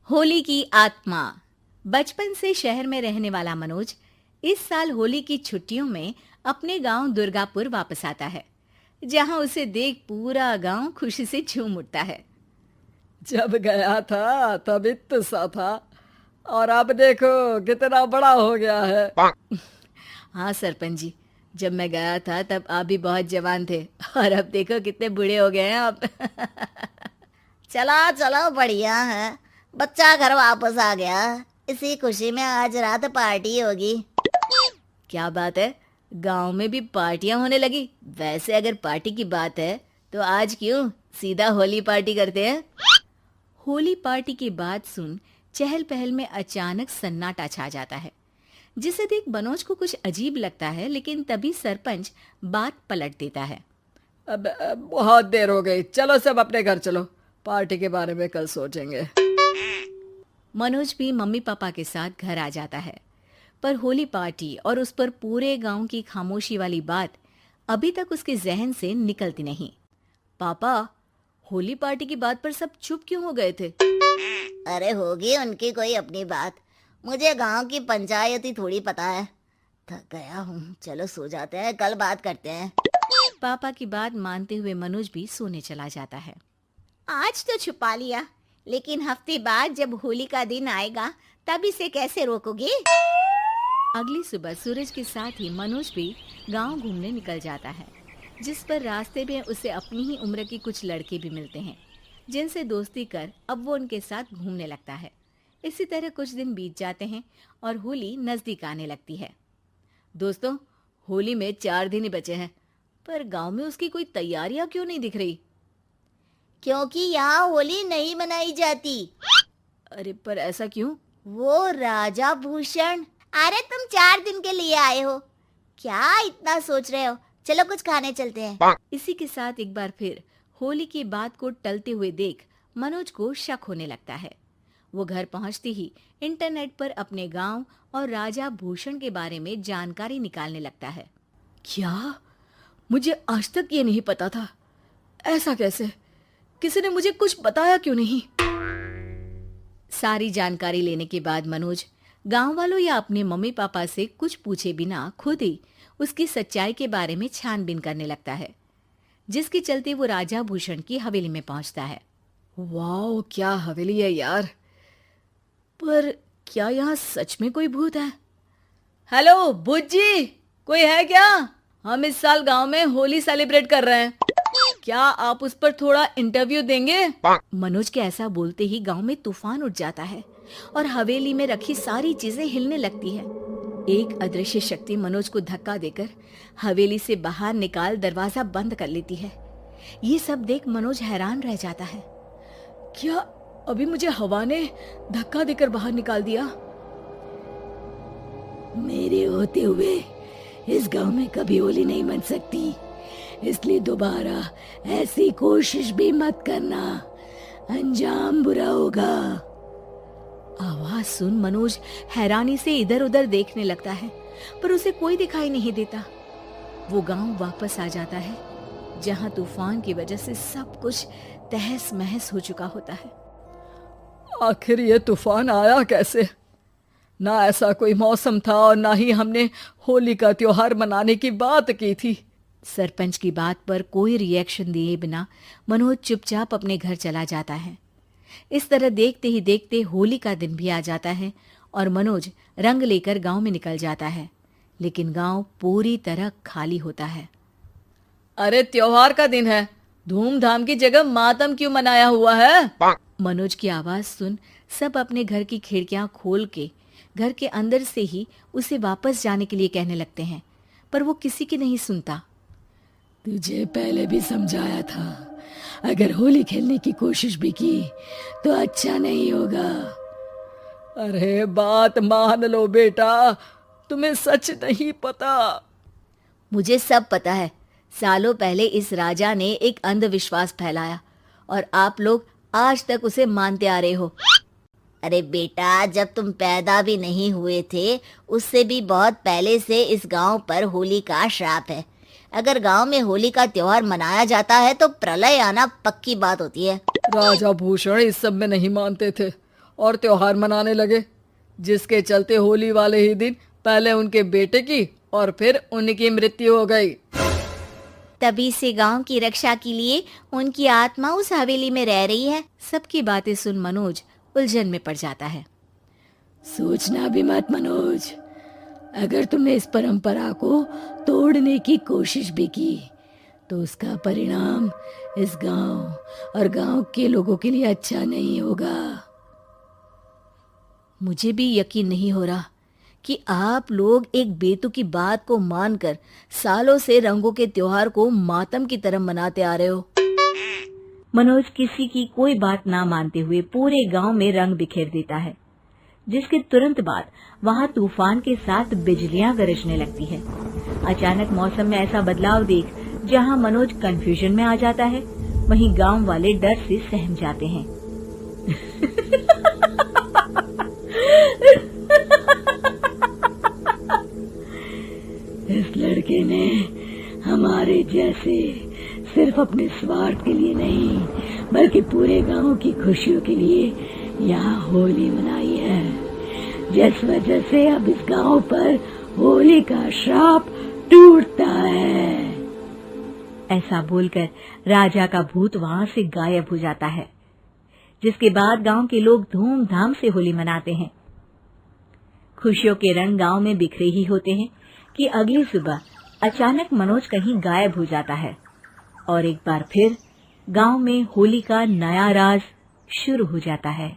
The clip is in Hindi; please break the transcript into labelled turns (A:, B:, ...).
A: होली की आत्मा। बचपन से शहर में रहने वाला मनोज इस साल होली की छुट्टियों में अपने गांव दुर्गापुर वापस आता है, जहां उसे देख पूरा गांव खुशी से झूम उठता है।
B: जब गया था तब इतना सा था और अब देखो कितना बड़ा हो गया है।
A: हाँ सरपंच जी, जब मैं गया था तब आप भी बहुत जवान थे और अब देखो कितने बूढ़े हो गए हैं आप।
C: चलो चलो बढ़िया है। बच्चा घर वापस आ गया। इसी खुशी में आज रात पार्टी होगी।
A: क्या बात है, गांव में भी पार्टियां होने लगी। वैसे अगर पार्टी की बात है तो आज क्यों सीधा होली पार्टी करते हैं। होली पार्टी की बात सुन चहल पहल में अचानक सन्नाटा छा जाता है, जिसे देख मनोज को कुछ अजीब लगता है। लेकिन तभी सरपंच बात पलट देता है।
B: अब बहुत देर हो गई, चलो सब अपने घर चलो, पार्टी के बारे में कल सोचेंगे।
A: मनोज भी मम्मी पापा के साथ घर आ जाता है, पर होली पार्टी और उस पर पूरे गांव की खामोशी वाली बात अभी तक उसके जहन से निकलती नहीं। पापा, होली पार्टी की बात पर सब चुप क्यों हो गए थे?
C: अरे होगी उनकी कोई अपनी बात। मुझे गांव की पंचायती थोड़ी पता है। थक गया हूँ, चलो सो जाते हैं, कल बात करते हैं।
A: पापा की बात मानते हुए मनोज भी सोने चला जाता है।
D: आज तो छुपा लिया, लेकिन हफ्ते बाद जब होली का दिन आएगा तब इसे कैसे रोकोगे?
A: अगली सुबह सूरज के साथ ही मनोज भी गांव घूमने निकल जाता है, जिस पर रास्ते में उसे अपनी ही उम्र के कुछ लड़के भी मिलते हैं, जिनसे दोस्ती कर अब वो उनके साथ घूमने लगता है। इसी तरह कुछ दिन बीत जाते हैं और होली नजदीक आने लगती है। दोस्तों, होली में 4 दिन ही बचे हैं, पर गांव में उसकी कोई तैयारियां क्यों नहीं दिख रही?
C: क्योंकि यहाँ होली नहीं मनाई जाती।
A: अरे पर ऐसा क्यों?
C: वो राजा भूषण। अरे तुम 4 दिन के लिए आए हो, क्या इतना सोच रहे हो? चलो कुछ खाने चलते हैं।
A: इसी के साथ एक बार फिर होली की बात को टलते हुए देख मनोज को शक होने लगता है। वो घर पहुंचते ही इंटरनेट पर अपने गांव और राजा भूषण के बारे में जानकारी निकालने लगता है।
B: क्या? मुझे आज तक ये नहीं पता था। ऐसा कैसे? किसी ने मुझे कुछ बताया क्यों नहीं?
A: सारी जानकारी लेने के बाद मनोज गांव वालों या अपने मम्मी पापा से कुछ पूछे बिना खुद ही उसकी सच्चाई के बारे में छानबीन करने लगता है, जिसके चलते वो राजा भूषण की हवेली में पहुंचता है।
B: वाह, क्या हवेली है यार। पर क्या यहाँ सच में कोई भूत है? हेलो भूत जी, कोई है क्या? हम इस साल गांव में होली सेलिब्रेट कर रहे हैं, क्या आप उस पर थोड़ा इंटरव्यू देंगे?
A: मनोज के ऐसा बोलते ही गांव में तूफान उठ जाता है और हवेली में रखी सारी चीजें हिलने लगती है। एक अदृश्य शक्ति मनोज को धक्का देकर हवेली से बाहर निकाल दरवाजा बंद कर लेती है। ये सब देख मनोज हैरान रह जाता है।
B: क्या अभी मुझे हवा ने धक्का देकर बाहर निकाल दिया?
E: मेरे होते हुए इस गांव में कभी होली नहीं मन सकती, इसलिए दोबारा ऐसी कोशिश भी मत करना, अंजाम बुरा होगा।
A: आवाज सुन मनोज हैरानी से इधर उधर देखने लगता है, पर उसे कोई दिखाई नहीं देता। वो गांव वापस आ जाता है, जहां तूफान की वजह से सब कुछ तहस महस हो चुका होता है।
B: आखिर ये तूफान आया कैसे? ना ऐसा कोई मौसम था और ना ही हमने होली का त्योहार मनाने की बात की थी।
A: सरपंच की बात पर कोई रिएक्शन दिए बिना मनोज चुपचाप अपने घर चला जाता है। इस तरह देखते ही देखते होली का दिन भी आ जाता है और मनोज रंग लेकर गांव में निकल जाता है, लेकिन गांव पूरी तरह खाली होता है।
B: अरे त्योहार का दिन है, धूमधाम की जगह मातम क्यों मनाया हुआ है?
A: मनोज की आवाज सुन सब अपने घर की खिड़कियां खोल के घर के अंदर से ही उसे वापस जाने के लिए कहने लगते हैं, पर वो किसी की नहीं सुनता।
E: तुझे पहले भी समझाया था, अगर होली खेलने की कोशिश भी की तो अच्छा नहीं होगा।
B: अरे बात मान लो बेटा, तुम्हें सच नहीं पता।
A: मुझे सब पता है। सालों पहले इस राजा ने एक अंधविश्वास फैलाया और आप लोग आज तक उसे मानते आ रहे हो।
C: अरे बेटा, जब तुम पैदा भी नहीं हुए थे उससे भी बहुत पहले से इस गांव पर होली का श्राप है। अगर गांव में होली का त्योहार मनाया जाता है तो प्रलय आना पक्की बात होती है।
B: राजा भूषण इस सब में नहीं मानते थे और त्योहार मनाने लगे, जिसके चलते होली वाले ही दिन पहले उनके बेटे की और फिर उनकी मृत्यु हो गई।
D: तभी से गांव की रक्षा के लिए उनकी आत्मा उस हवेली में रह रही है।
A: सबकी बातें सुन मनोज उलझन में पड़ जाता है।
E: सोचना भी मत मनोज, अगर तुमने इस परंपरा को तोड़ने की कोशिश भी की तो उसका परिणाम इस गांव और गांव के लोगों के लिए अच्छा नहीं होगा।
A: मुझे भी यकीन नहीं हो रहा कि आप लोग एक बेतुकी बात को मानकर सालों से रंगों के त्योहार को मातम की तरह मनाते आ रहे हो। मनोज किसी की कोई बात ना मानते हुए पूरे गांव में रंग बिखेर देता है, जिसके तुरंत बाद वहां तूफान के साथ बिजलियां गरजने लगती है। अचानक मौसम में ऐसा बदलाव देख जहां मनोज कंफ्यूजन में आ जाता है, वहीं गांव वाले डर से सहम जाते हैं।
E: इस लड़के ने हमारे जैसे सिर्फ अपने स्वार्थ के लिए नहीं बल्कि पूरे गांव की खुशियों के लिए यहाँ होली मनाई है, जिस वजह से अब इस गांव पर होली का श्राप टूटता है।
A: ऐसा बोलकर राजा का भूत वहां से गायब हो जाता है, जिसके बाद गांव के लोग धूमधाम से होली मनाते हैं। खुशियों के रंग गांव में बिखरे ही होते हैं कि अगली सुबह अचानक मनोज कहीं गायब हो जाता है और एक बार फिर गांव में होली का नया राज शुरू हो जाता है।